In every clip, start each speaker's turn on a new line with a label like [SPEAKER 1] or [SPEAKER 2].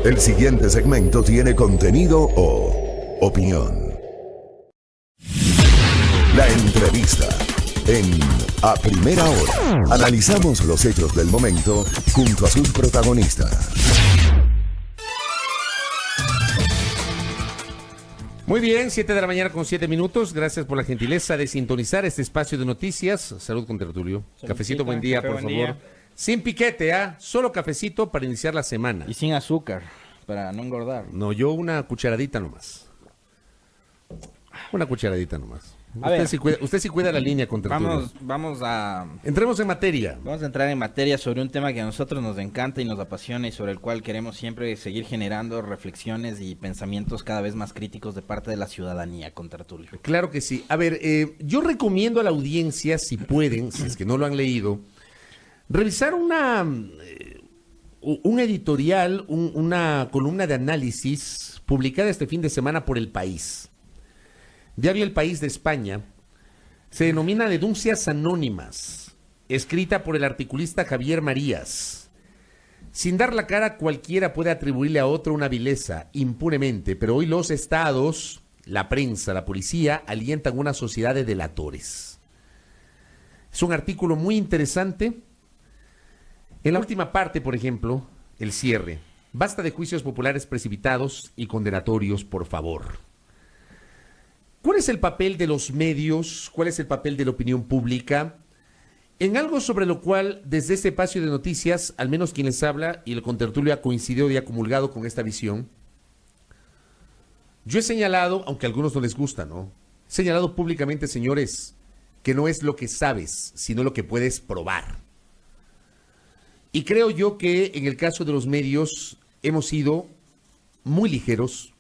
[SPEAKER 1] El siguiente segmento tiene contenido o opinión. La entrevista en A Primera Hora. Analizamos los hechos del momento junto a sus protagonistas.
[SPEAKER 2] Muy bien, 7 de la mañana con 7 minutos. Gracias por la gentileza de sintonizar este espacio de noticias. Salud con tertulio. Cafecito, buen día, por favor. Día. Sin piquete, solo cafecito para iniciar la semana.
[SPEAKER 3] Y sin azúcar, para no engordar.
[SPEAKER 2] No, yo una cucharadita nomás. Una cucharadita nomás. Usted sí cuida la línea con tertulio. Entremos en materia.
[SPEAKER 3] Vamos a entrar en materia sobre un tema que a nosotros nos encanta y nos apasiona y sobre el cual queremos siempre seguir generando reflexiones y pensamientos cada vez más críticos de parte de la ciudadanía con tertulio.
[SPEAKER 2] Claro que sí. A ver, yo recomiendo a la audiencia, si pueden, si es que no lo han leído, revisar un editorial, una columna de análisis publicada este fin de semana por El País. Diario El País de España. Se denomina Denuncias Anónimas, escrita por el articulista Javier Marías. Sin dar la cara, cualquiera puede atribuirle a otro una vileza, impunemente, pero hoy los estados, la prensa, la policía, alientan una sociedad de delatores. Es un artículo muy interesante. En la última parte, por ejemplo, el cierre. Basta de juicios populares precipitados y condenatorios, por favor. ¿Cuál es el papel de los medios? ¿Cuál es el papel de la opinión pública? En algo sobre lo cual, desde este espacio de noticias, al menos quien les habla y el contertulio ha coincidido y ha comulgado con esta visión, yo he señalado, aunque a algunos no les gusta, ¿no? He señalado públicamente, señores, que no es lo que sabes, sino lo que puedes probar. Y creo yo que en el caso de los medios hemos sido muy ligeros,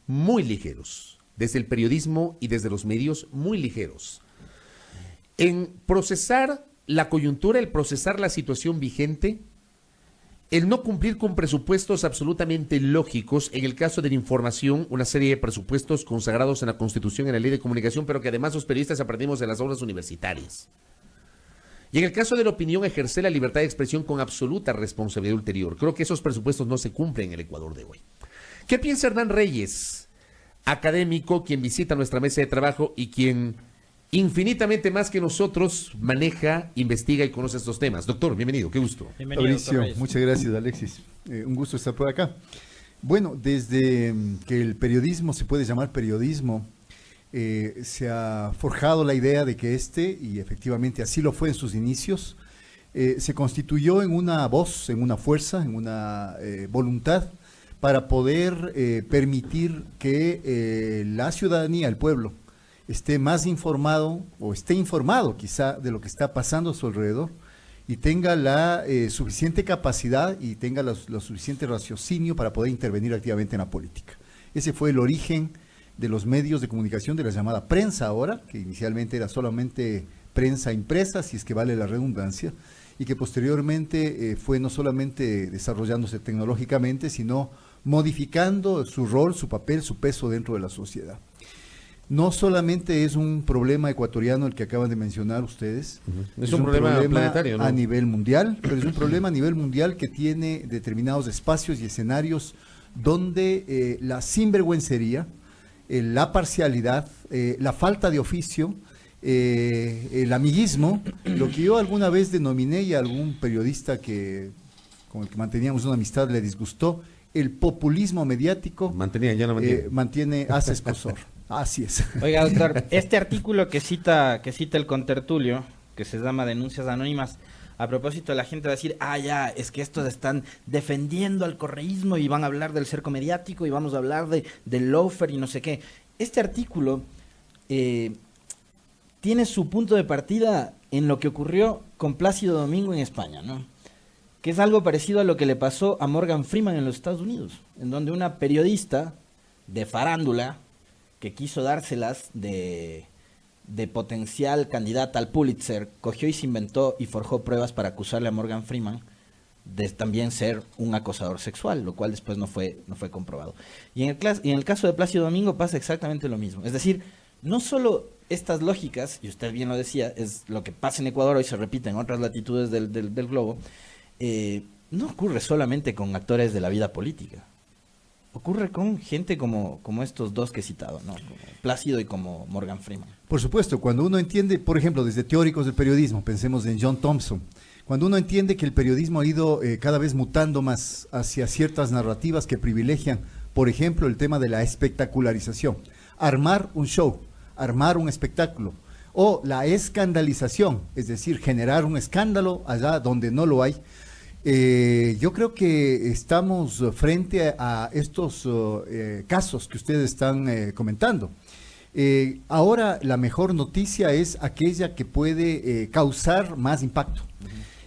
[SPEAKER 2] desde el periodismo y desde los medios, muy ligeros, en procesar la coyuntura, el procesar la situación vigente, el no cumplir con presupuestos absolutamente lógicos, en el caso de la información, una serie de presupuestos consagrados en la Constitución y en la Ley de Comunicación, pero que además los periodistas aprendimos en las aulas universitarias. Y en el caso de la opinión, ejercer la libertad de expresión con absoluta responsabilidad ulterior. Creo que esos presupuestos no se cumplen en el Ecuador de hoy. ¿Qué piensa Hernán Reyes, académico, quien visita nuestra mesa de trabajo y quien infinitamente más que nosotros maneja, investiga y conoce estos temas? Doctor, bienvenido, qué gusto.
[SPEAKER 4] Bienvenido, Fabricio, muchas gracias, Alexis. Un gusto estar por acá. Bueno, desde que el periodismo se puede llamar periodismo, se ha forjado la idea de que y efectivamente así lo fue en sus inicios, se constituyó en una voz, en una fuerza, en una voluntad para poder permitir que la ciudadanía, el pueblo, esté más informado o esté informado quizá de lo que está pasando a su alrededor y tenga la suficiente capacidad y tenga lo suficiente raciocinio para poder intervenir activamente en la política. Ese fue el origen de los medios de comunicación, de la llamada prensa ahora, que inicialmente era solamente prensa impresa, si es que vale la redundancia, y que posteriormente fue no solamente desarrollándose tecnológicamente, sino modificando su rol, su papel, su peso dentro de la sociedad. No solamente es un problema ecuatoriano el que acaban de mencionar ustedes,
[SPEAKER 2] es un problema planetario, ¿no?
[SPEAKER 4] A nivel mundial, pero es un problema a nivel mundial que tiene determinados espacios y escenarios donde la sinvergüencería, la parcialidad, la falta de oficio, el amiguismo, lo que yo alguna vez denominé y a algún periodista con el que manteníamos una amistad le disgustó, el populismo mediático hace escozor. Así es.
[SPEAKER 3] Oiga, doctor, este artículo que cita el contertulio, que se llama Denuncias Anónimas, a propósito la gente va a decir, ya, es que estos están defendiendo al correísmo y van a hablar del cerco mediático y vamos a hablar del lawfare y no sé qué. Este artículo tiene su punto de partida en lo que ocurrió con Plácido Domingo en España, ¿no? Que es algo parecido a lo que le pasó a Morgan Freeman en los Estados Unidos, en donde una periodista de farándula que quiso dárselas de potencial candidata al Pulitzer, cogió y se inventó y forjó pruebas para acusarle a Morgan Freeman de también ser un acosador sexual, lo cual después no fue comprobado. Y en el caso de Plácido Domingo pasa exactamente lo mismo. Es decir, no solo estas lógicas, y usted bien lo decía, es lo que pasa en Ecuador, hoy se repite en otras latitudes del globo, no ocurre solamente con actores de la vida política. Ocurre con gente como estos dos que he citado, ¿no? Como Plácido y como Morgan Freeman.
[SPEAKER 4] Por supuesto, cuando uno entiende, por ejemplo, desde teóricos del periodismo, pensemos en John Thompson, cuando uno entiende que el periodismo ha ido cada vez mutando más hacia ciertas narrativas que privilegian, por ejemplo, el tema de la espectacularización, armar un show, armar un espectáculo, o la escandalización, es decir, generar un escándalo allá donde no lo hay. Yo creo que estamos frente a estos casos que ustedes están comentando. Ahora la mejor noticia es aquella que puede causar más impacto.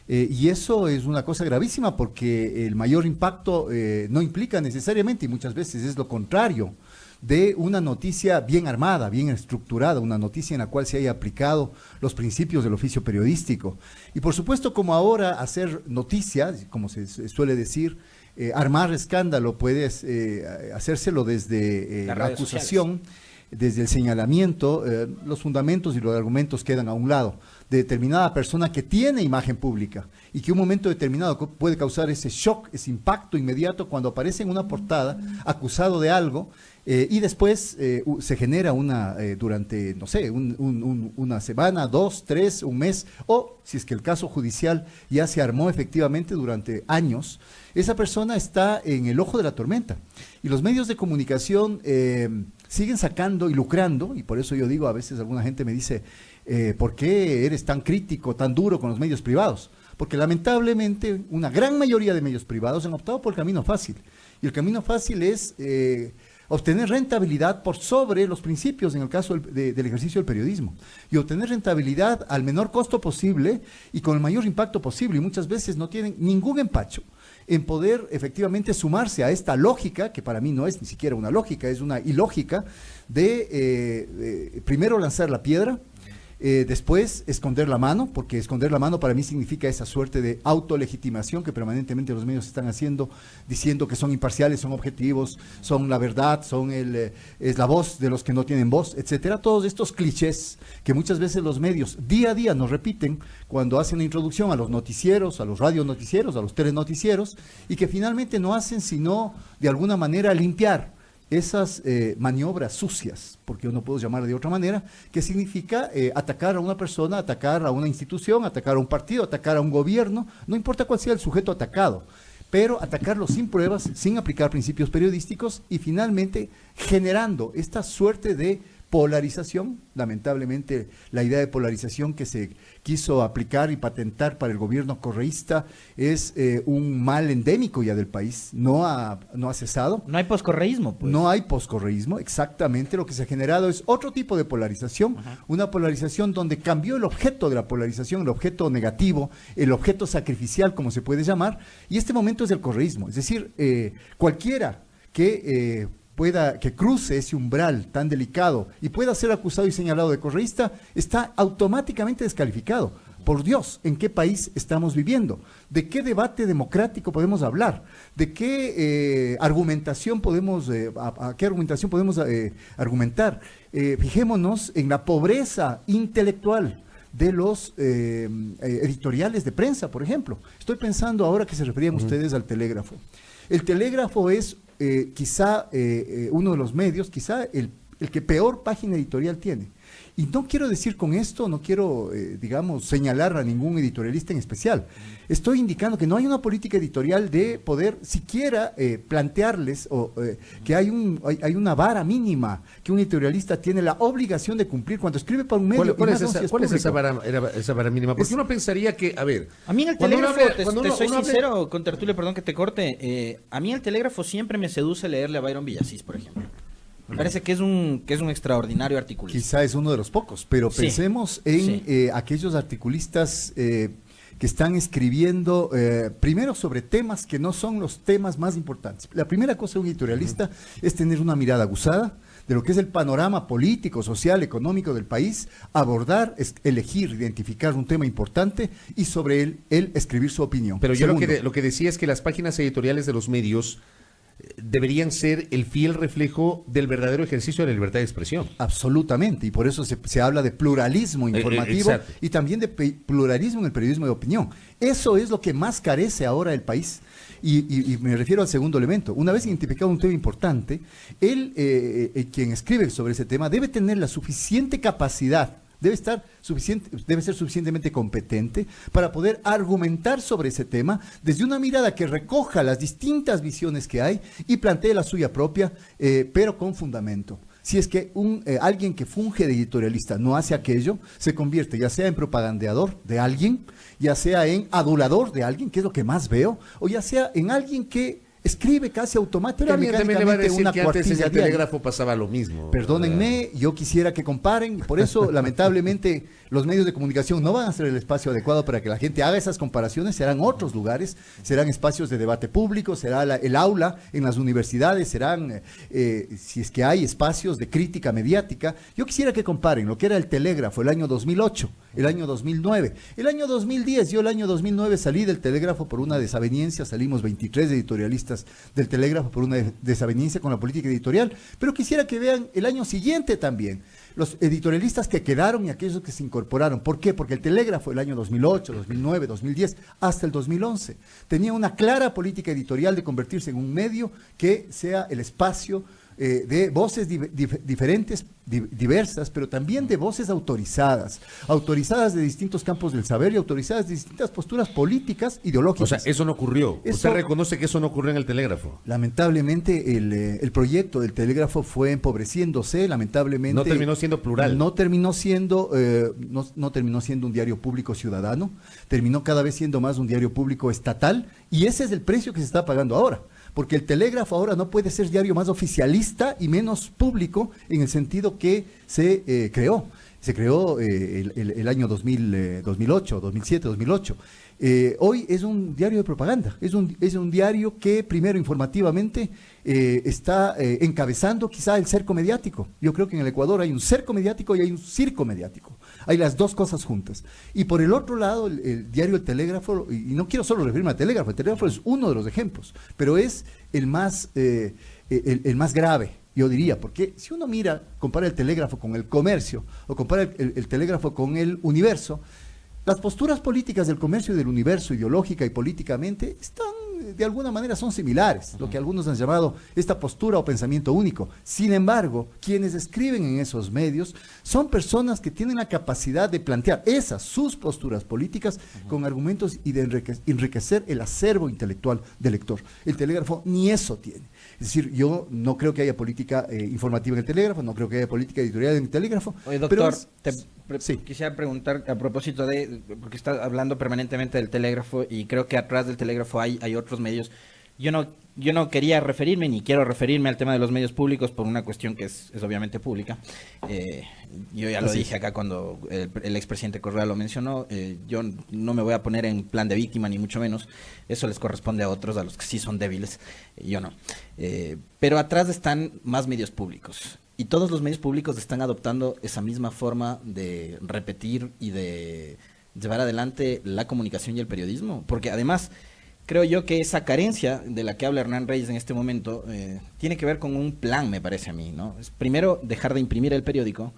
[SPEAKER 4] Y eso es una cosa gravísima porque el mayor impacto no implica necesariamente, y muchas veces es lo contrario, de una noticia bien armada, bien estructurada, una noticia en la cual se haya aplicado los principios del oficio periodístico. Y por supuesto, como ahora hacer noticias, como se suele decir, armar escándalo, puedes hacérselo desde la acusación, desde el señalamiento, los fundamentos y los argumentos quedan a un lado, de determinada persona que tiene imagen pública y que un momento determinado puede causar ese shock, ese impacto inmediato cuando aparece en una portada acusado de algo y después se genera durante, no sé, una semana, 2, 3, un mes, o si es que el caso judicial ya se armó efectivamente durante años, esa persona está en el ojo de la tormenta. Y los medios de comunicación siguen sacando y lucrando, y por eso yo digo, a veces alguna gente me dice, ¿por qué eres tan crítico, tan duro con los medios privados? Porque lamentablemente una gran mayoría de medios privados han optado por el camino fácil. Y el camino fácil es obtener rentabilidad por sobre los principios en el caso del ejercicio del periodismo. Y obtener rentabilidad al menor costo posible y con el mayor impacto posible. Y muchas veces no tienen ningún empacho en poder efectivamente sumarse a esta lógica, que para mí no es ni siquiera una lógica, es una ilógica, de primero lanzar la piedra, después esconder la mano, porque esconder la mano para mí significa esa suerte de autolegitimación que permanentemente los medios están haciendo, diciendo que son imparciales, son objetivos, son la verdad, es la voz de los que no tienen voz, etcétera. Todos estos clichés que muchas veces los medios día a día nos repiten cuando hacen la introducción a los noticieros, a los radionoticieros, a los telenoticieros, y que finalmente no hacen sino de alguna manera limpiar esas maniobras sucias, porque yo no puedo llamar de otra manera, que significa atacar a una persona, atacar a una institución, atacar a un partido, atacar a un gobierno, no importa cuál sea el sujeto atacado, pero atacarlo sin pruebas, sin aplicar principios periodísticos y finalmente generando esta suerte de polarización. Lamentablemente la idea de polarización que se quiso aplicar y patentar para el gobierno correísta es un mal endémico ya del país, no ha cesado.
[SPEAKER 3] No hay poscorreísmo, pues.
[SPEAKER 4] No hay poscorreísmo, exactamente. Lo que se ha generado es otro tipo de polarización, una polarización donde cambió el objeto de la polarización, el objeto negativo, el objeto sacrificial, como se puede llamar, y este momento es el correísmo, es decir, cualquiera que que cruce ese umbral tan delicado y pueda ser acusado y señalado de correísta, está automáticamente descalificado. Por Dios, ¿en qué país estamos viviendo? ¿De qué debate democrático podemos hablar? ¿De qué argumentación podemos, a qué argumentación podemos argumentar? Fijémonos en la pobreza intelectual de los editoriales de prensa, por ejemplo. Estoy pensando ahora que se referían ustedes al telégrafo. El telégrafo es quizá uno de los medios, quizá el que peor página editorial tiene. Y no quiero decir con esto, no quiero, digamos, señalar a ningún editorialista en especial. Estoy indicando que no hay una política editorial de poder siquiera plantearles que hay una vara mínima que un editorialista tiene la obligación de cumplir cuando escribe para un medio.
[SPEAKER 2] ¿Cuál es esa vara mínima? Porque uno pensaría que, a ver...
[SPEAKER 3] A mí en el telégrafo, te soy sincero, con Tertulio, perdón que te corte, a mí el telégrafo siempre me seduce leerle a Byron Villasís, por ejemplo. Me parece que es un extraordinario articulista.
[SPEAKER 4] Quizá es uno de los pocos, pero pensemos en aquellos articulistas que están escribiendo primero sobre temas que no son los temas más importantes. La primera cosa de un editorialista es tener una mirada aguzada de lo que es el panorama político, social, económico del país, abordar, elegir, identificar un tema importante y sobre él escribir su opinión.
[SPEAKER 2] Pero yo lo que decía es que las páginas editoriales de los medios deberían ser el fiel reflejo del verdadero ejercicio de la libertad de expresión.
[SPEAKER 4] Absolutamente, y por eso se habla de pluralismo informativo
[SPEAKER 2] exacto.
[SPEAKER 4] y también de pluralismo en el periodismo de opinión. Eso es lo que más carece ahora el país. Y me refiero al segundo elemento. Una vez identificado un tema importante, quien escribe sobre ese tema debe tener la suficiente capacidad, debe ser suficientemente competente para poder argumentar sobre ese tema desde una mirada que recoja las distintas visiones que hay y plantee la suya propia, pero con fundamento. Si es que alguien que funge de editorialista no hace aquello, se convierte ya sea en propagandeador de alguien, ya sea en adulador de alguien, que es lo que más veo, o ya sea en alguien que escribe casi automáticamente
[SPEAKER 2] También le va a decir
[SPEAKER 4] una
[SPEAKER 2] que antes en
[SPEAKER 4] cuartilla
[SPEAKER 2] el
[SPEAKER 4] diaria.
[SPEAKER 2] telégrafo pasaba lo mismo.
[SPEAKER 4] Perdónenme, yo quisiera que comparen, y por eso lamentablemente los medios de comunicación no van a ser el espacio adecuado para que la gente haga esas comparaciones, serán otros lugares, serán espacios de debate público, será el aula en las universidades, serán, si es que hay espacios de crítica mediática. Yo quisiera que comparen lo que era el telégrafo el año 2008, el año 2009, el año 2010, yo el año 2009 salí del telégrafo por una desaveniencia, salimos 23 editorialistas del telégrafo por una desaveniencia con la política editorial, pero quisiera que vean el año siguiente también, los editorialistas que quedaron y aquellos que se incorporaron. ¿Por qué? Porque el telégrafo el año 2008, 2009, 2010, hasta el 2011, tenía una clara política editorial de convertirse en un medio que sea el espacio de voces diferentes, diversas, pero también de voces autorizadas de distintos campos del saber y autorizadas de distintas posturas políticas, ideológicas.
[SPEAKER 2] O sea, eso no ocurrió. Usted reconoce que eso no ocurrió en el telégrafo.
[SPEAKER 4] Lamentablemente el proyecto del telégrafo fue empobreciéndose, lamentablemente.
[SPEAKER 2] No terminó siendo plural.
[SPEAKER 4] No terminó siendo un diario público ciudadano, terminó cada vez siendo más un diario público estatal, y ese es el precio que se está pagando ahora. Porque el telégrafo ahora no puede ser diario más oficialista y menos público en el sentido que se creó. Se creó el año 2008, 2007, 2008. Hoy es un diario de propaganda, es un diario que primero informativamente está encabezando quizá el cerco mediático. Yo creo que en el Ecuador hay un cerco mediático y hay un circo mediático. Hay las dos cosas juntas. Y por el otro lado, el diario El Telégrafo, y no quiero solo referirme al telégrafo, el telégrafo es uno de los ejemplos, pero es el más grave, yo diría, porque si uno compara el telégrafo con el comercio, o compara el telégrafo con el universo, las posturas políticas del comercio y del universo, ideológica y políticamente, de alguna manera son similares, lo que algunos han llamado esta postura o pensamiento único. Sin embargo, quienes escriben en esos medios son personas que tienen la capacidad de plantear sus posturas políticas con argumentos y de enriquecer el acervo intelectual del lector. El telégrafo ni eso tiene. Es decir, yo no creo que haya política informativa en el telégrafo, no creo que haya política editorial en el telégrafo.
[SPEAKER 3] Oye, doctor,
[SPEAKER 4] sí.
[SPEAKER 3] Quisiera preguntar a propósito porque está hablando permanentemente del telégrafo y creo que atrás del telégrafo hay otros medios. Yo no quería referirme ni quiero referirme al tema de los medios públicos por una cuestión que es obviamente pública. Yo ya lo dije acá cuando el expresidente Correa lo mencionó. Yo no me voy a poner en plan de víctima ni mucho menos. Eso les corresponde a otros, a los que sí son débiles. Yo no. Pero atrás están más medios públicos. Y todos los medios públicos están adoptando esa misma forma de repetir y de llevar adelante la comunicación y el periodismo. Porque además, creo yo que esa carencia de la que habla Hernán Reyes en este momento tiene que ver con un plan, me parece a mí, ¿no? Es primero dejar de imprimir el periódico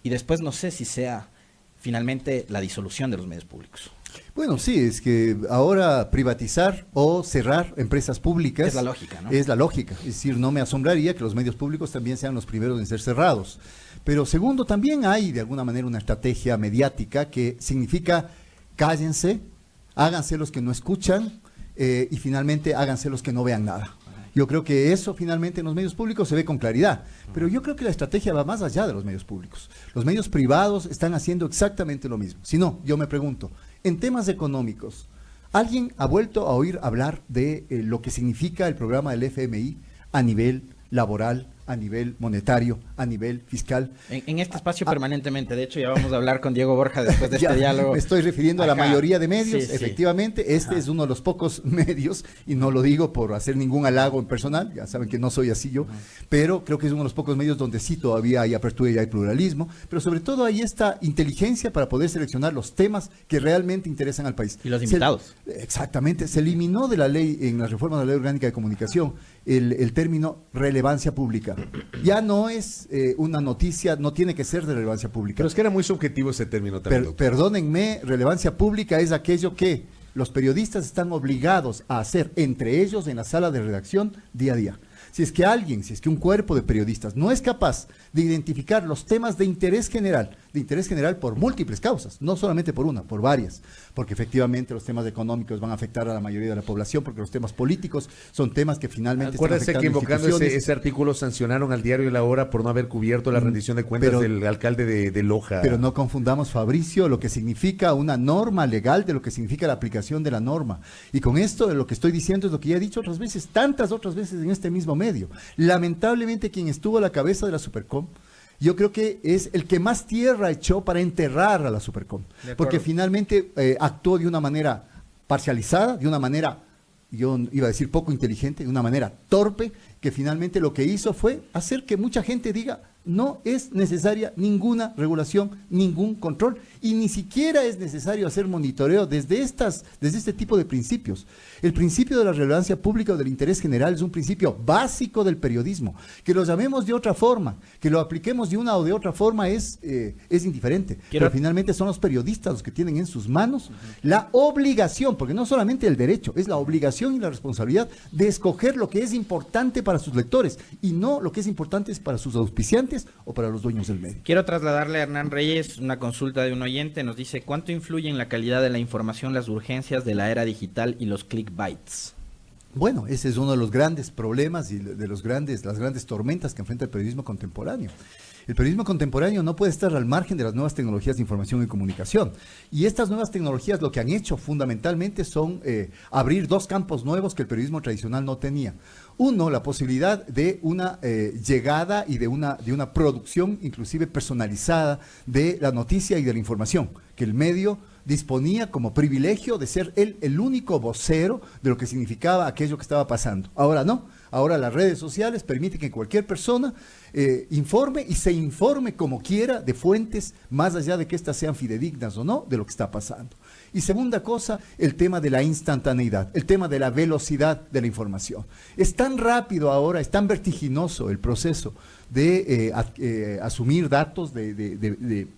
[SPEAKER 3] y después no sé si sea finalmente la disolución de los medios públicos.
[SPEAKER 4] Bueno, sí, es que ahora privatizar o cerrar empresas públicas
[SPEAKER 3] es la lógica, ¿no?
[SPEAKER 4] Es la lógica. Es decir, no me asombraría que los medios públicos también sean los primeros en ser cerrados. Pero segundo, también hay de alguna manera una estrategia mediática que significa cállense, háganse los que no escuchan y finalmente háganse los que no vean nada. Yo creo que eso finalmente en los medios públicos se ve con claridad, pero yo creo que la estrategia va más allá de los medios públicos. Los medios privados están haciendo exactamente lo mismo. Si no, yo me pregunto, en temas económicos, ¿alguien ha vuelto a oír hablar de lo que significa el programa del FMI a nivel laboral, a nivel monetario, a nivel fiscal.
[SPEAKER 3] En este espacio permanentemente, de hecho ya vamos a hablar con Diego Borja después de este diálogo.
[SPEAKER 4] Me estoy refiriendo a la
[SPEAKER 3] Acá.
[SPEAKER 4] mayoría de medios,
[SPEAKER 3] Sí, sí.
[SPEAKER 4] efectivamente, este es uno de los pocos medios, y no lo digo por hacer ningún halago en personal, ya saben que no soy así yo, pero creo que es uno de los pocos medios donde sí todavía hay apertura y hay pluralismo, pero sobre todo hay esta inteligencia para poder seleccionar los temas que realmente interesan al país.
[SPEAKER 3] Y los invitados.
[SPEAKER 4] Exactamente, se eliminó de la ley, en la reforma de la Ley Orgánica de Comunicación, el término relevancia pública. Ya no es una noticia, no tiene que ser de relevancia pública.
[SPEAKER 2] Pero es que era muy subjetivo ese término también, doctor.
[SPEAKER 4] Perdónenme, relevancia pública es aquello que los periodistas están obligados a hacer entre ellos en la sala de redacción día a día. Si es que un cuerpo de periodistas no es capaz de identificar los temas de interés general por múltiples causas, no solamente por una, por varias, porque efectivamente los temas económicos van a afectar a la mayoría de la población, porque los temas políticos son temas que finalmente
[SPEAKER 2] Acuérdese que invocando
[SPEAKER 4] instituciones.
[SPEAKER 2] ese artículo sancionaron al diario La Hora por no haber cubierto la rendición de cuentas del alcalde de Loja.
[SPEAKER 4] Pero no confundamos, Fabricio, lo que significa una norma legal de lo que significa la aplicación de la norma. Y con esto lo que estoy diciendo es lo que ya he dicho otras veces, tantas otras veces en este mismo medio. Lamentablemente quien estuvo a la cabeza de la Supercom, yo creo que es el que más tierra echó para enterrar a la Supercom. Porque finalmente actuó de una manera parcializada, de una manera, yo iba a decir poco inteligente, de una manera torpe, que finalmente lo que hizo fue hacer que mucha gente diga, no es necesaria ninguna regulación, ningún control, y ni siquiera es necesario hacer monitoreo desde este tipo de principios. El principio de la relevancia pública o del interés general es un principio básico del periodismo. Que lo llamemos de otra forma, que lo apliquemos de una o de otra forma es indiferente. Pero finalmente son los periodistas los que tienen en sus manos la obligación, porque no solamente el derecho, es la obligación y la responsabilidad de escoger lo que es importante para sus lectores y no lo que es importante para sus auspiciantes o para los dueños del medio.
[SPEAKER 3] Quiero trasladarle a Hernán Reyes una consulta de un oyente. Nos dice, ¿cuánto influye en la calidad de la información las urgencias de la era digital y los clickbaits?
[SPEAKER 4] Bueno, ese es uno de los grandes problemas y de las grandes tormentas que enfrenta el periodismo contemporáneo. El periodismo contemporáneo no puede estar al margen de las nuevas tecnologías de información y comunicación. Y estas nuevas tecnologías lo que han hecho fundamentalmente son abrir dos campos nuevos que el periodismo tradicional no tenía. Uno, la posibilidad de una llegada y de una producción inclusive personalizada de la noticia y de la información, que el medio disponía como privilegio de ser él el único vocero de lo que significaba aquello que estaba pasando. Ahora no, ahora las redes sociales permiten que cualquier persona informe y se informe como quiera de fuentes, más allá de que éstas sean fidedignas o no, de lo que está pasando. Y segunda cosa, el tema de la instantaneidad, el tema de la velocidad de la información. Es tan rápido ahora, es tan vertiginoso el proceso de asumir datos, de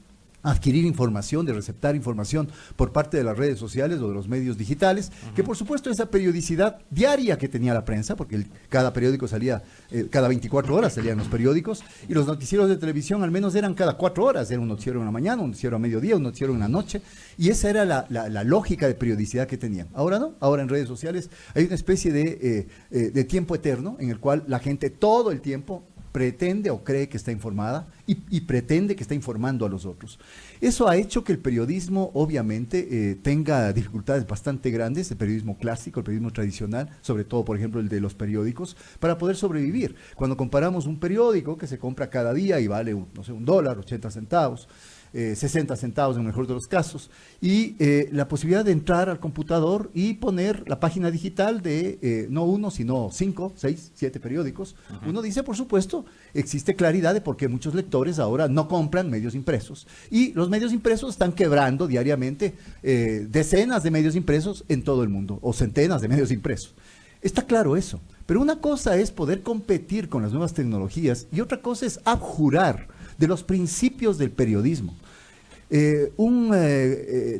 [SPEAKER 4] adquirir información, de receptar información por parte de las redes sociales o de los medios digitales, que por supuesto esa periodicidad diaria que tenía la prensa, porque cada periódico salía, cada 24 horas salían los periódicos, y los noticieros de televisión al menos eran cada 4 horas, era un noticiero en la mañana, un noticiero a mediodía, un noticiero en la noche, y esa era la lógica de periodicidad que tenían. Ahora no, ahora en redes sociales hay una especie de tiempo eterno en el cual la gente todo el tiempo pretende o cree que está informada y pretende que está informando a los otros. Eso ha hecho que el periodismo obviamente tenga dificultades bastante grandes, el periodismo clásico, el periodismo tradicional, sobre todo por ejemplo el de los periódicos, para poder sobrevivir. Cuando comparamos un periódico que se compra cada día y vale, $1, 80 centavos, 60 centavos en el mejor de los casos, y la posibilidad de entrar al computador y poner la página digital de no uno, sino 5, 6, 7 periódicos. Uno dice, por supuesto, existe claridad de por qué muchos lectores ahora no compran medios impresos. Y los medios impresos están quebrando diariamente decenas de medios impresos en todo el mundo, o centenas de medios impresos. Está claro eso. Pero una cosa es poder competir con las nuevas tecnologías y otra cosa es abjurar de los principios del periodismo.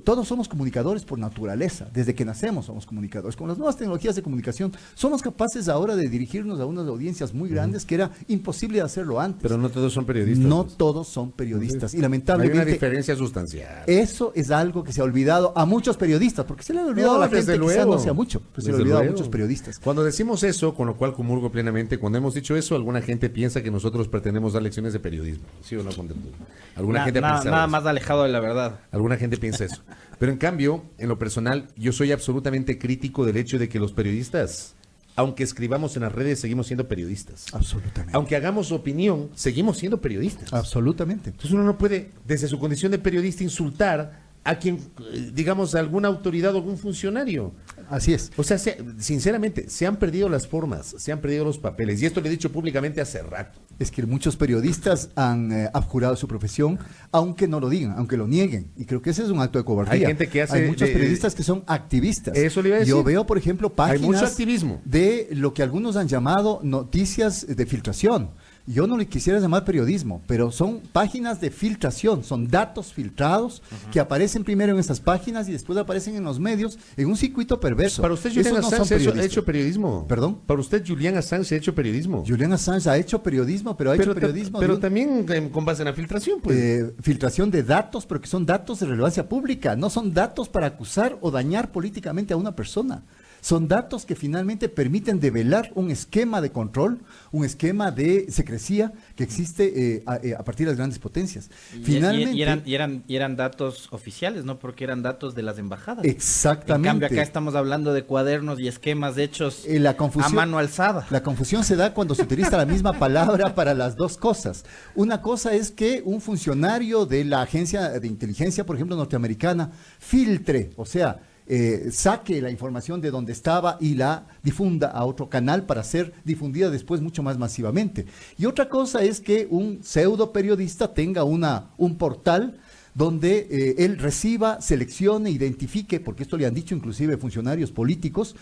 [SPEAKER 4] Todos somos comunicadores por naturaleza, desde que nacemos somos comunicadores. Con las nuevas tecnologías de comunicación somos capaces ahora de dirigirnos a unas audiencias muy grandes que era imposible hacerlo antes.
[SPEAKER 2] Pero no todos son periodistas.
[SPEAKER 4] No todos son periodistas y lamentablemente
[SPEAKER 2] hay una diferencia sustancial.
[SPEAKER 4] Eso es algo que se ha olvidado a muchos periodistas, porque se le ha olvidado a la gente, quizás no sea mucho, pero se le ha olvidado a muchos periodistas.
[SPEAKER 2] Cuando decimos eso, con lo cual comulgo plenamente, cuando hemos dicho eso, alguna gente piensa que nosotros pretendemos dar lecciones de periodismo. ¿Sí o no? Alguna gente piensa
[SPEAKER 3] nada
[SPEAKER 2] eso.
[SPEAKER 3] más alejado de la verdad.
[SPEAKER 2] Alguna gente piensa eso. Pero en cambio, en lo personal, yo soy absolutamente crítico del hecho de que los periodistas aunque escribamos en las redes, seguimos siendo periodistas.
[SPEAKER 4] Absolutamente.
[SPEAKER 2] Aunque hagamos opinión, seguimos siendo periodistas.
[SPEAKER 4] Absolutamente.
[SPEAKER 2] Entonces uno no puede, desde su condición de periodista, insultar a quien, digamos, a alguna autoridad o algún funcionario.
[SPEAKER 4] Así es.
[SPEAKER 2] O sea, sinceramente, se han perdido las formas, se han perdido los papeles. Y esto lo he dicho públicamente hace rato.
[SPEAKER 4] Es que muchos periodistas han abjurado su profesión, aunque no lo digan, aunque lo nieguen. Y creo que ese es un acto de cobardía.
[SPEAKER 2] Hay gente que hace...
[SPEAKER 4] Hay muchos periodistas que son activistas.
[SPEAKER 2] Eso le iba a decir.
[SPEAKER 4] Yo veo, por ejemplo,
[SPEAKER 2] Hay mucho
[SPEAKER 4] páginas
[SPEAKER 2] activismo.
[SPEAKER 4] de lo que algunos han llamado noticias de filtración. Yo no le quisiera llamar periodismo, pero son páginas de filtración, son datos filtrados que aparecen primero en estas páginas y después aparecen en los medios en un circuito perverso.
[SPEAKER 2] Para usted, Julian
[SPEAKER 4] Esos no
[SPEAKER 2] Assange
[SPEAKER 4] son
[SPEAKER 2] ha
[SPEAKER 4] periodistas.
[SPEAKER 2] hecho periodismo.
[SPEAKER 4] ¿Perdón?
[SPEAKER 2] Para usted, Julian Assange ha hecho periodismo.
[SPEAKER 4] Julian Assange ha hecho periodismo, pero ha hecho periodismo
[SPEAKER 2] pero
[SPEAKER 4] de un-
[SPEAKER 2] también con base en la filtración, pues.
[SPEAKER 4] filtración de datos, pero que son datos de relevancia pública, no son datos para acusar o dañar políticamente a una persona. Son datos que finalmente permiten develar un esquema de control, un esquema de secrecía que existe a partir de las grandes potencias. Finalmente,
[SPEAKER 3] y eran datos oficiales, ¿no? Porque eran datos de las embajadas.
[SPEAKER 4] exactamente.
[SPEAKER 3] En cambio, acá estamos hablando de cuadernos y esquemas hechos
[SPEAKER 4] La confusión,
[SPEAKER 3] a mano alzada.
[SPEAKER 4] La confusión se da cuando se utiliza la misma palabra para las dos cosas. Una cosa es que un funcionario de la agencia de inteligencia, por ejemplo, norteamericana, filtre, o sea, saque la información de donde estaba y la difunda a otro canal para ser difundida después mucho más masivamente. Y otra cosa es que un pseudo periodista tenga un portal donde él reciba, seleccione, identifique, porque esto le han dicho inclusive funcionarios políticos,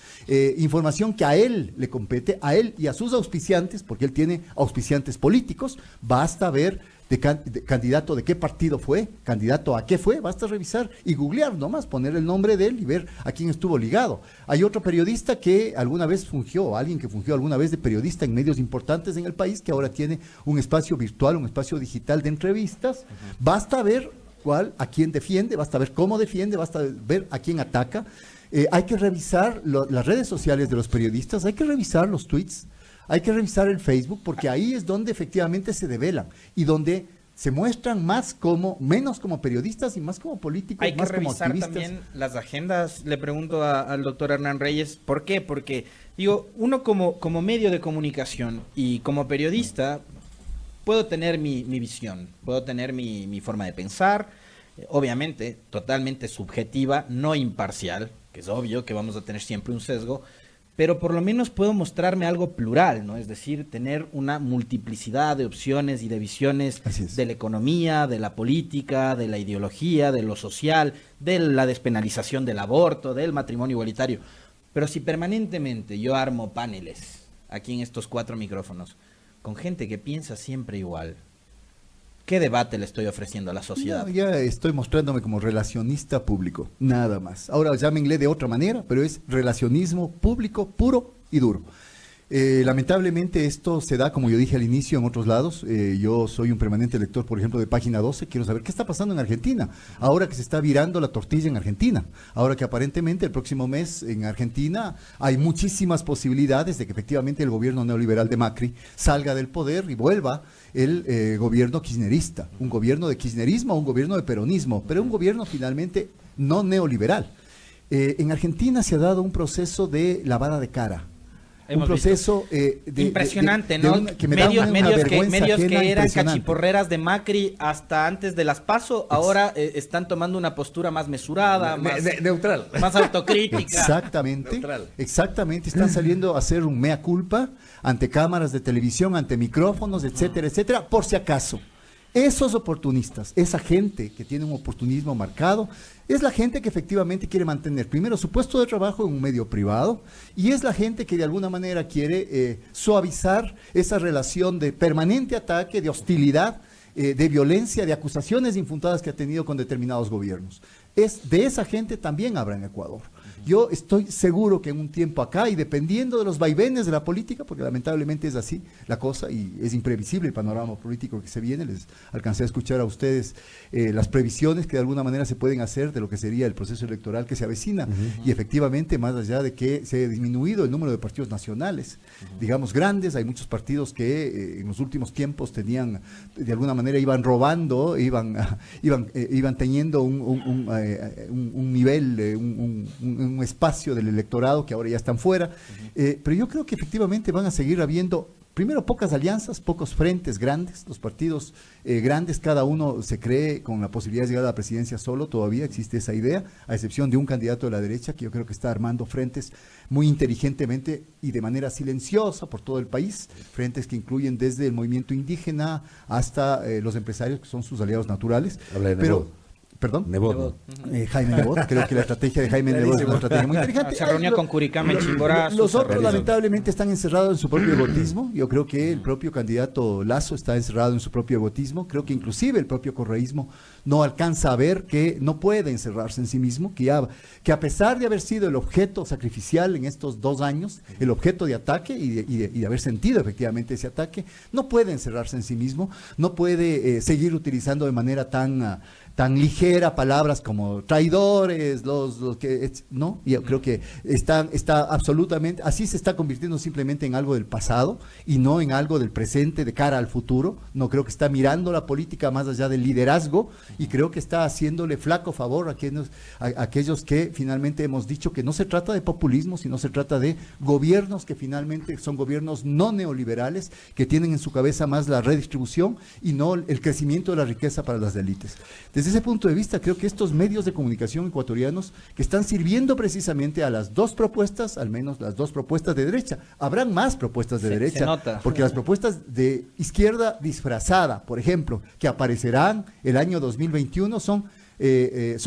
[SPEAKER 4] información que a él le compete, a él y a sus auspiciantes, porque él tiene auspiciantes políticos. Basta ver de candidato de qué partido fue, candidato a qué fue, basta revisar y googlear nomás, poner el nombre de él y ver a quién estuvo ligado. Hay otro periodista que alguna vez fungió, alguien que fungió alguna vez de periodista en medios importantes en el país, que ahora tiene un espacio virtual, un espacio digital de entrevistas. Basta ver a quién defiende, basta ver cómo defiende, basta ver a quién ataca. Hay que revisar las redes sociales de los periodistas, hay que revisar los tweets, hay que revisar el Facebook, porque ahí es donde efectivamente se develan y donde se muestran menos como periodistas y más como políticos,
[SPEAKER 3] Hay que
[SPEAKER 4] más como
[SPEAKER 3] revisar
[SPEAKER 4] activistas.
[SPEAKER 3] también las agendas. Le pregunto al doctor Hernán Reyes, ¿por qué? Porque, digo, uno como medio de comunicación y como periodista, puedo tener mi visión, puedo tener mi forma de pensar, obviamente totalmente subjetiva, no imparcial, que es obvio que vamos a tener siempre un sesgo, pero por lo menos puedo mostrarme algo plural, ¿no? Es decir, tener una multiplicidad de opciones y de visiones de la economía, de la política, de la ideología, de lo social, de la despenalización del aborto, del matrimonio igualitario. Pero si permanentemente yo armo paneles aquí en estos 4 micrófonos con gente que piensa siempre igual, ¿qué debate le estoy ofreciendo a la sociedad?
[SPEAKER 4] No, ya estoy mostrándome como relacionista público, nada más. Ahora llámenle de otra manera, pero es relacionismo público puro y duro. Lamentablemente esto se da, como yo dije al inicio, en otros lados. Yo soy un permanente lector, por ejemplo, de Página 12. Quiero saber qué está pasando en Argentina, ahora que se está virando la tortilla en Argentina, ahora que aparentemente el próximo mes en Argentina hay muchísimas posibilidades de que efectivamente el gobierno neoliberal de Macri salga del poder y vuelva el gobierno kirchnerista, un gobierno de kirchnerismo, un gobierno de peronismo, pero un gobierno finalmente no neoliberal. En Argentina se ha dado un proceso de lavada de cara. Un proceso
[SPEAKER 3] impresionante, ¿no?
[SPEAKER 4] Que me da una vergüenza
[SPEAKER 3] medios
[SPEAKER 4] ajena
[SPEAKER 3] que eran
[SPEAKER 4] impresionante.
[SPEAKER 3] cachiporreras de Macri hasta antes de las PASO, ahora están tomando una postura más mesurada, más
[SPEAKER 2] neutral,
[SPEAKER 3] más autocrítica.
[SPEAKER 4] Exactamente, están saliendo a hacer un mea culpa ante cámaras de televisión, ante micrófonos, etcétera, etcétera, por si acaso. Esos oportunistas, esa gente que tiene un oportunismo marcado, es la gente que efectivamente quiere mantener primero su puesto de trabajo en un medio privado, y es la gente que de alguna manera quiere suavizar esa relación de permanente ataque, de hostilidad, de violencia, de acusaciones infundadas que ha tenido con determinados gobiernos. Es de esa gente también habrá en Ecuador. Yo estoy seguro que en un tiempo acá, y dependiendo de los vaivenes de la política, porque lamentablemente es así la cosa y es imprevisible el panorama político que se viene, les alcancé a escuchar a ustedes las previsiones que de alguna manera se pueden hacer de lo que sería el proceso electoral que se avecina, y efectivamente, más allá de que se ha disminuido el número de partidos nacionales, digamos grandes, hay muchos partidos que en los últimos tiempos tenían, de alguna manera iban robando, iban teniendo un nivel, un un espacio del electorado que ahora ya están fuera. Pero yo creo que efectivamente van a seguir habiendo, primero, pocas alianzas, pocos frentes grandes. Los partidos grandes, cada uno se cree con la posibilidad de llegar a la presidencia solo, todavía existe esa idea, a excepción de un candidato de la derecha que yo creo que está armando frentes muy inteligentemente y de manera silenciosa por todo el país, frentes que incluyen desde el movimiento indígena hasta los empresarios que son sus aliados naturales.
[SPEAKER 2] Habla de
[SPEAKER 4] Pero
[SPEAKER 2] Nebot.
[SPEAKER 4] ¿Perdón?
[SPEAKER 2] Nebot, ¿no?
[SPEAKER 4] Jaime Nebot, creo que la estrategia de Jaime Nebot es una estrategia muy inteligente.
[SPEAKER 3] Se reunió con Curicama y Chimborazo.
[SPEAKER 4] Los otros lamentablemente están encerrados en su propio egotismo. Yo creo que el propio candidato Lasso está encerrado en su propio egotismo. Creo que inclusive el propio correísmo no alcanza a ver que no puede encerrarse en sí mismo, que a pesar de haber sido el objeto sacrificial en estos 2 años, el objeto de ataque y de haber sentido efectivamente ese ataque, no puede encerrarse en sí mismo, no puede seguir utilizando de manera tan ligera palabras como traidores, los que no, yo creo que está absolutamente, así se está convirtiendo simplemente en algo del pasado y no en algo del presente de cara al futuro. No creo que está mirando la política más allá del liderazgo y creo que está haciéndole flaco favor a aquellos que finalmente hemos dicho que no se trata de populismo, sino se trata de gobiernos que finalmente son gobiernos no neoliberales, que tienen en su cabeza más la redistribución y no el crecimiento de la riqueza para las élites. Desde ese punto de vista, creo que estos medios de comunicación ecuatorianos que están sirviendo precisamente a las 2 propuestas, al menos las 2 propuestas de derecha, habrán más propuestas de derecha,
[SPEAKER 3] se nota.
[SPEAKER 4] porque las propuestas de izquierda disfrazada, por ejemplo, que aparecerán el año 2021 son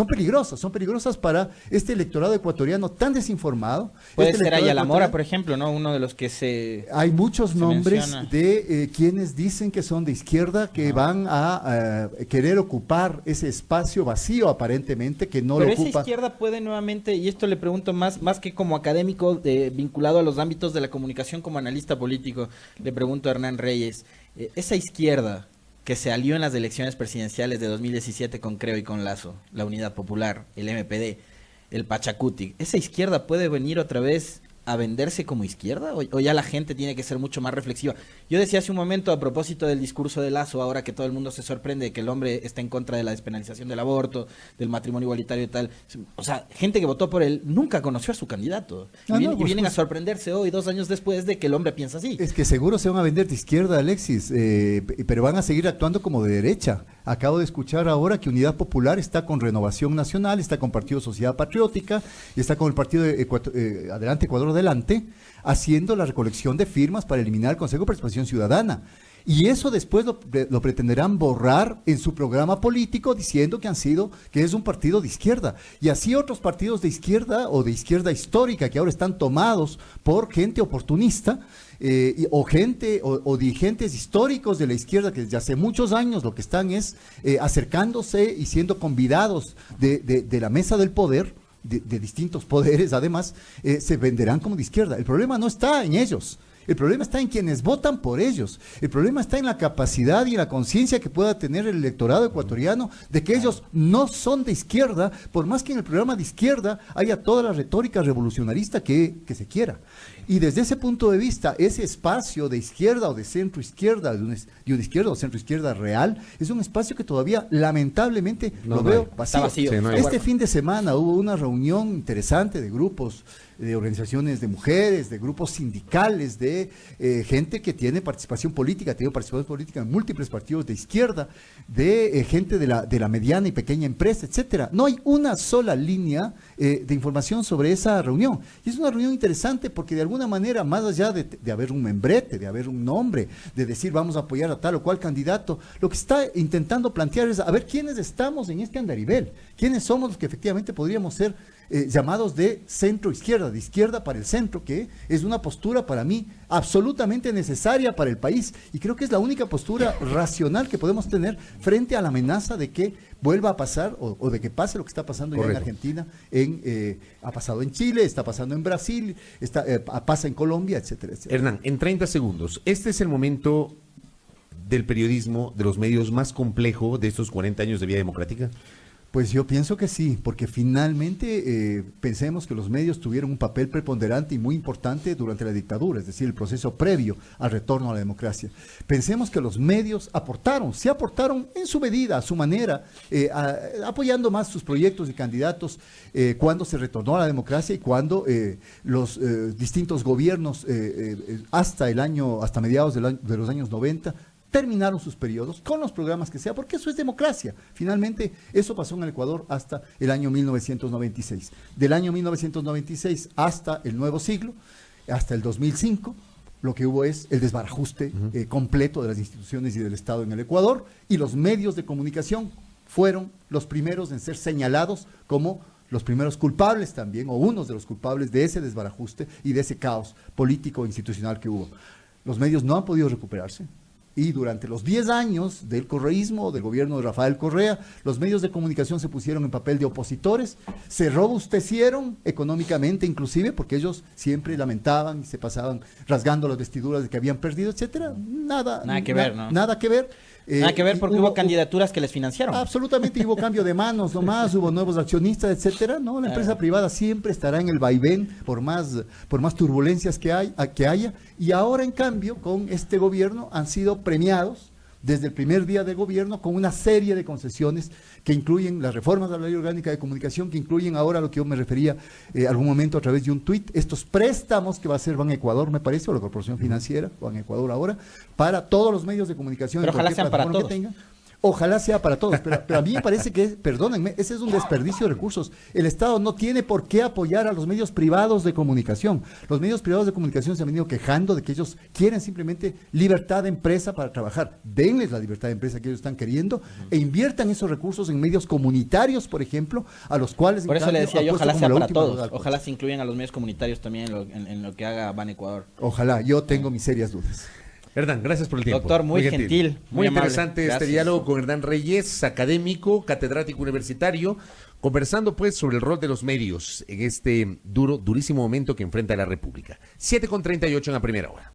[SPEAKER 4] peligrosas para este electorado ecuatoriano tan desinformado.
[SPEAKER 3] Puede
[SPEAKER 4] este
[SPEAKER 3] ser Ayala Mora,
[SPEAKER 4] ecuatoriano.
[SPEAKER 3] por ejemplo, ¿no? Uno de los que se...
[SPEAKER 4] Hay muchos
[SPEAKER 3] se
[SPEAKER 4] nombres
[SPEAKER 3] menciona.
[SPEAKER 4] de quienes dicen que son de izquierda, que van a querer ocupar ese espacio vacío aparentemente, que no
[SPEAKER 3] Pero
[SPEAKER 4] lo
[SPEAKER 3] esa
[SPEAKER 4] ocupa.
[SPEAKER 3] izquierda puede nuevamente, y esto le pregunto más que como académico vinculado a los ámbitos de la comunicación como analista político, le pregunto a Hernán Reyes, esa izquierda que se alió en las elecciones presidenciales de 2017 con Creo y con Lasso, la Unidad Popular, el MPD, el Pachacuti, ¿esa izquierda puede venir otra vez a venderse como izquierda o ya la gente tiene que ser mucho más reflexiva? Yo decía hace un momento a propósito del discurso de Lasso, ahora que todo el mundo se sorprende de que el hombre está en contra de la despenalización del aborto, del matrimonio igualitario y tal, o sea, gente que votó por él nunca conoció a su candidato y vienen a sorprenderse hoy 2 años después de que el hombre piensa así.
[SPEAKER 4] Es que seguro se van a vender de izquierda, Alexis, pero van a seguir actuando como de derecha. Acabo de escuchar ahora que Unidad Popular está con Renovación Nacional, está con Partido Sociedad Patriótica y está con el Partido Adelante Ecuador Adelante, haciendo la recolección de firmas para eliminar el Consejo de Participación Ciudadana. Y eso después lo pretenderán borrar en su programa político diciendo que es un partido de izquierda. Y así otros partidos de izquierda o de izquierda histórica que ahora están tomados por gente oportunista o dirigentes históricos de la izquierda que desde hace muchos años lo que están es acercándose y siendo convidados de la mesa del poder, de distintos poderes además, se venderán como de izquierda. El problema no está en ellos. El problema está en quienes votan por ellos. El problema está en la capacidad y en la conciencia que pueda tener el electorado ecuatoriano de que ellos no son de izquierda, por más que en el programa de izquierda haya toda la retórica revolucionarista que se quiera. Y desde ese punto de vista, ese espacio de izquierda o de centro izquierda, de una izquierda o centro izquierda real, es un espacio que todavía lamentablemente lo veo vacío.
[SPEAKER 3] Sí, no
[SPEAKER 4] este fin de semana hubo una reunión interesante de grupos, de organizaciones de mujeres, de grupos sindicales, de gente que tiene participación política, ha tenido participación política en múltiples partidos de izquierda, de gente de la mediana y pequeña empresa, etcétera. No hay una sola línea de información sobre esa reunión. Y es una reunión interesante porque de alguna manera, más allá de haber un membrete, de haber un nombre, de decir vamos a apoyar a tal o cual candidato, lo que está intentando plantear es a ver quiénes estamos en este andarivel, quiénes somos los que efectivamente podríamos ser llamados de centro izquierda, de izquierda para el centro, que es una postura para mí absolutamente necesaria para el país y creo que es la única postura racional que podemos tener frente a la amenaza de que vuelva a pasar o de que pase lo que está pasando ya en Argentina, ha pasado en Chile, está pasando en Brasil, pasa en Colombia, etcétera, etcétera.
[SPEAKER 2] Hernán, en 30 segundos, este es el momento del periodismo, de los medios más complejo de estos 40 años de vía democrática.
[SPEAKER 4] Pues yo pienso que sí, porque finalmente pensemos que los medios tuvieron un papel preponderante y muy importante durante la dictadura, es decir, el proceso previo al retorno a la democracia. Pensemos que los medios se aportaron en su medida, a su manera, apoyando más sus proyectos y candidatos cuando se retornó a la democracia y cuando los distintos gobiernos hasta mediados de los años 90 terminaron sus periodos con los programas que sea, porque eso es democracia. Finalmente, eso pasó en el Ecuador hasta el año 1996. Del año 1996 hasta el nuevo siglo, hasta el 2005, lo que hubo es el desbarajuste completo de las instituciones y del Estado en el Ecuador, y los medios de comunicación fueron los primeros en ser señalados como los primeros culpables también, o unos de los culpables de ese desbarajuste y de ese caos político e institucional que hubo. Los medios no han podido recuperarse. Y durante los 10 años del correísmo, del gobierno de Rafael Correa, los medios de comunicación se pusieron en papel de opositores, se robustecieron económicamente inclusive, porque ellos siempre lamentaban y se pasaban rasgando las vestiduras de que habían perdido, etcétera. Nada que ver, ¿no? Nada que ver.
[SPEAKER 3] Nada que ver porque hubo candidaturas que les financiaron.
[SPEAKER 4] Absolutamente, hubo cambio de manos nomás, hubo nuevos accionistas, etcétera. No, la empresa privada siempre estará en el vaivén por más turbulencias que haya. Y ahora, en cambio, con este gobierno han sido premiados desde el primer día de gobierno con una serie de concesiones que incluyen las reformas de la Ley Orgánica de Comunicación, que incluyen ahora lo que yo me refería algún momento a través de un tuit, estos préstamos que va a hacer Banecuador, me parece, o la Corporación Financiera, Banecuador ahora, para todos los medios de comunicación.
[SPEAKER 3] Pero ojalá sean para todos.
[SPEAKER 4] Ojalá sea para todos, pero a mí me parece que, perdónenme, ese es un desperdicio de recursos. El Estado no tiene por qué apoyar a los medios privados de comunicación. Los medios privados de comunicación se han venido quejando de que ellos quieren simplemente libertad de empresa para trabajar. Denles la libertad de empresa que ellos están queriendo e inviertan esos recursos en medios comunitarios, por ejemplo, a los cuales...
[SPEAKER 3] Por eso le decía yo, ojalá sea para todos. Ojalá se incluyan a los medios comunitarios también en lo que haga Banecuador.
[SPEAKER 4] Ojalá, yo tengo mis serias dudas.
[SPEAKER 2] Hernán, gracias por el tiempo.
[SPEAKER 3] Doctor, muy gentil.
[SPEAKER 2] Muy
[SPEAKER 3] amable.
[SPEAKER 2] interesante este diálogo con Hernán Reyes, académico, catedrático universitario, conversando pues sobre el rol de los medios en este durísimo momento que enfrenta la República. 7:38 en la primera hora.